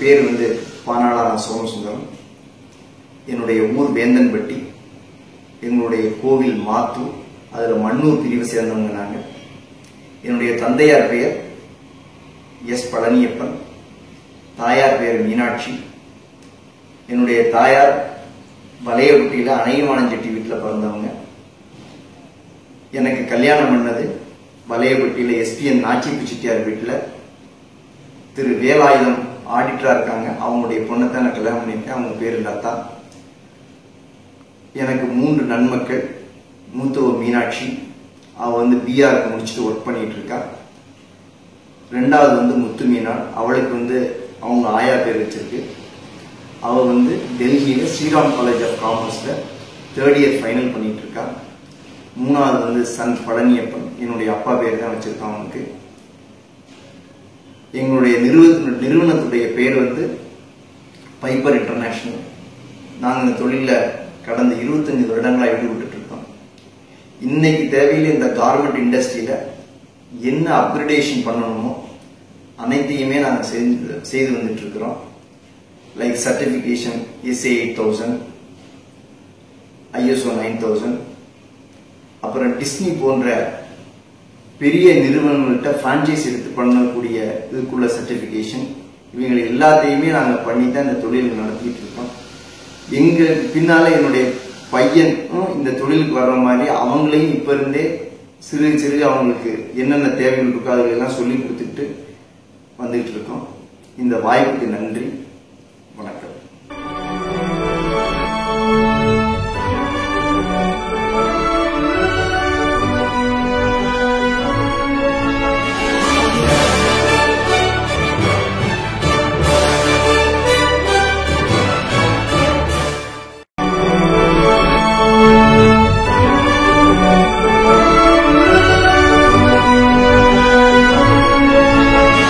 பேர் வந்து பானாளா சோமசுந்தரம். என்னுடைய ஊர் வேந்தன்பட்டி. எங்களுடைய கோவில் மாத்தூர். அதில் மண்ணூர் பிரிவு சேர்ந்தவங்க நாங்கள். என்னுடைய தந்தையார் பெயர் எஸ் பழனியப்பன். தாயார் பெயர் மீனாட்சி. என்னுடைய தாயார் வலையப்பட்டியில் அணையமானஞ்செட்டி வீட்டில் பிறந்தவங்க. எனக்கு கல்யாணம் பண்ணது வலையப்பட்டியில் எஸ்பிஎன் நாச்சிப்பு செட்டியார் வீட்டில் திரு வேலாயுதம் ஆடிட்டரா இருக்காங்க. அவங்களுடைய பொண்ணை நான் கல்யாணம் பண்ணியிருக்கேன். அவங்க பேர் லதா. எனக்கு 3 நன்மக்கள். மூத்தவ மீனாட்சி, அவ வந்து பிஆருக்கு முடிச்சுட்டு ஒர்க் பண்ணிட்டு இருக்கா. ரெண்டாவது வந்து முத்து மீனா, அவளுக்கு வந்து அவங்க ஆயா பேர் வச்சிருக்கு. அவ வந்து டெல்லியில ஸ்ரீராம் காலேஜ் ஆஃப் காமர்ஸ்ல 3rd இயர் ஃபைனல் பண்ணிட்டு இருக்கா. மூணாவது வந்து சன் பழனியப்பன், என்னுடைய அப்பா பேர் தான் வச்சிருக்கான் அவனுக்கு. எங்களுடைய நிறுவனத்துடைய பேர் வந்து பைப்பர் இன்டர்நேஷனல். நாங்கள் இந்த தொழிலில் கடந்த 25 வருடங்களாக ஈடுபட்டு இருக்கோம். இன்னைக்கு தேவையில்லை இந்த கார்மெண்ட் இண்டஸ்ட்ரியில என்ன அப்கிரேடேஷன் பண்ணணுமோ அனைத்தையுமே நாங்கள் செய்து வந்துட்டு இருக்கிறோம். லைக் சர்டிஃபிகேஷன் SA 8000, ISO 9000, அப்புறம் டிஸ்னி போன்ற பெரிய நிறுவனங்கள்கிட்ட பிரான்ச்சைஸ் எடுத்து பண்ணக்கூடிய இதுக்குள்ள சர்டிஃபிகேஷன், இவங்களை எல்லாத்தையுமே நாங்கள் பண்ணி தான் இந்த தொழில் நடத்திட்டு இருக்கோம். எங்க பின்னால என்னுடைய பையனும் இந்த தொழிலுக்கு வர்ற மாதிரி அவங்களையும் இப்ப இருந்தே சிறு சிறு அவங்களுக்கு என்னென்ன தேவைகள் இருக்கோ அதுகளெல்லாம் சொல்லி கொடுத்துட்டு வந்துட்டு இருக்கோம். இந்த வாய்ப்புக்கு நன்றி.